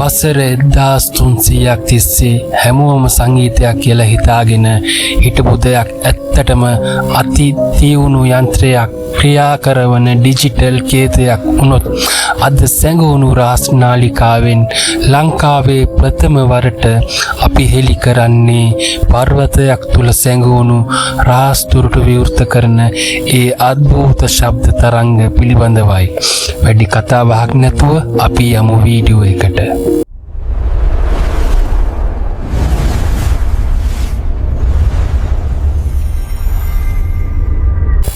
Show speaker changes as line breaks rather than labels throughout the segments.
වසර 1300ක් තිස්සේ හැමෝම සංගීතයක් කියලා හිතාගෙන හිටපු දෙයක් ඇත්තටම අති තියුණු යන්ත්‍රයක් ක්‍රියා කරන ඩිජිටල් කේතයක් වුණොත් අද සැඟවුණු රාස් නාලිකාවෙන් ලංකාවේ ප්‍රථම වරට අපි හෙළි කරන්නේ පර්වතයක් තුල සැඟවුණු රාස් තුරුට විවෘත කරන ඒ අద్භූත ශබ්ද තරංග පිළිබඳවයි. වැඩි කතාවක් නැතුව අපි යමු වීඩියෝ එකට.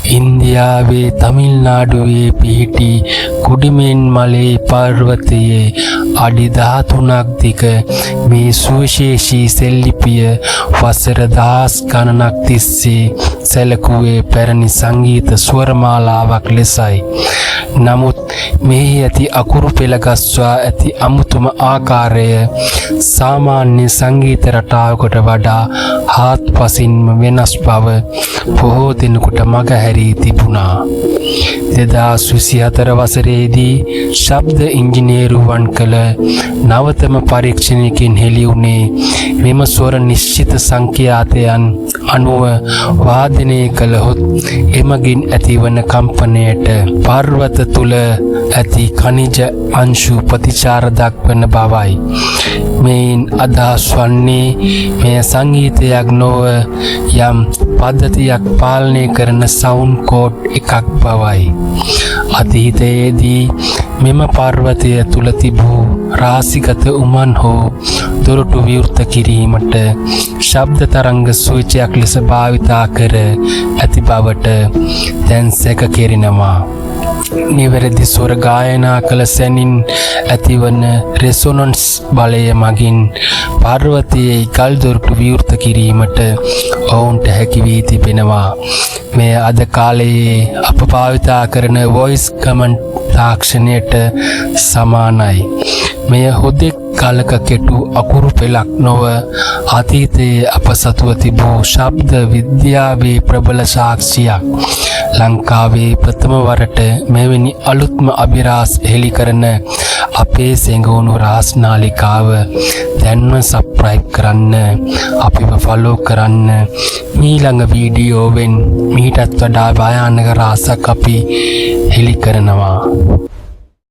ඉන්දියාවේ තමිල්නාඩුවේ පිහිටි කුඩිමෙන් මලේ පර්වතයේ අඩි 13ක් දිග මේ සුවිශේෂී සෙල්ලිපිය වසර දහස් ගණනක් තිස්සේ සැලකුවේ පැරණි සංගීත ස්වරමාලාවක් ලෙසයි. නමුත් මෙහි ඇති අකුරු පෙළ ගස්වා ඇති අමුතුම ආකාරය සාමාන්‍ය සංගීත රටාවකට වඩා හාත්පසින්ම වෙනස් බව බොහෝ දිනකට මගහැරී තිබුණා. 2024 වසරේදී ශබ්ද ඉංජිනේරුවන් කළ නවතම පරීක්ෂණයකින් හෙළි වුණේ මෙම ස්වර නිශ්චිත සංඛ්‍යාතයන් අනුව වාදනය කළහොත් එමගින් ඇතිවන කම්පනයට පර්වත තුල ඇති ඛනිජ අංශු ප්‍රතිචාර දක්වන බවයි. මේන් අදහස් වන්නේ මේ සංගීතයක් නොව යම් පද්ධතියක් පාලනය කරන සවුන්ඩ් කෝඩ් එකක් බවයි. අතීතයේදී මෙම පර්වතය තුල තිබූ රාශිගත උමන් හෝ දොරටු විවෘත කිරීමට ශබ්ද තරංග සුවිචයක් ලෙස භාවිතා කර ඇති බවට දැන් සැක කෙරෙනවා. නිවැරදි ස්වර ගායනා කළ සැනින් ඇතිවන රෙසොනන්ස් බලය මගින් පර්වතයේ ගල් දොරටු විවෘත කිරීමට ඔවුන්ට හැකි වී තිබෙනවා. මේ අද කාලයේ අප භාවිතා කරන වොයිස් කමන්ට් තාක්ෂණයට සමානයි. මෙය හොදෙක් කලක කෙටු අකුරු පෙළක් නොව අතීතයේ අප සතුව තිබූ ශබ්ද විද්‍යාවේ ප්‍රබල සාක්ෂියක්. ලංකාවේ ප්‍රථම වරට මෙවැනි අලුත්ම අභිරහස් හෙළි කරන අපේ සෙඟවුණු රාස් නාලිකාව දැන්ම සබ්ස්ක්‍රයිබ් කරන්න, අපිව ෆලෝ කරන්න. ඊළඟ වීඩියෝවෙන් මීටත් වඩා භයානක රහසක් අපි හෙළි කරනවා.